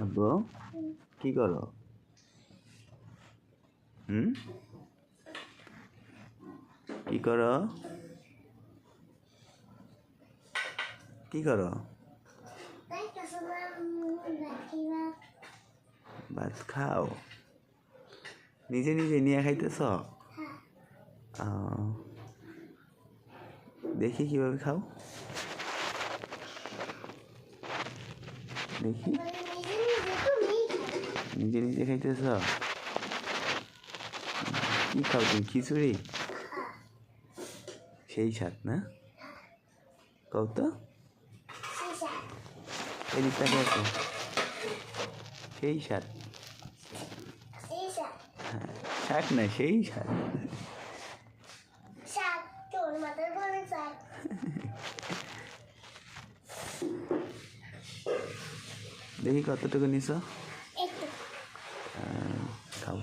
আব্বু কি করো? কি করো? কি করো? ভাত খাও? নিজে নিজে নিয়ে খাইতেছ? দেখি কিভাবে খাও, দেখি। নিজে নিজে খাইতেছ? কি খাও তুমি, খিচুড়ি? সেই স্বাদ না? কও তো, এদিক তাকে আছে, সেই স্বাদ। হ্যাঁ, শাক না, সেই স্বাদ। দেখি কতটুকু নিছ, খাও।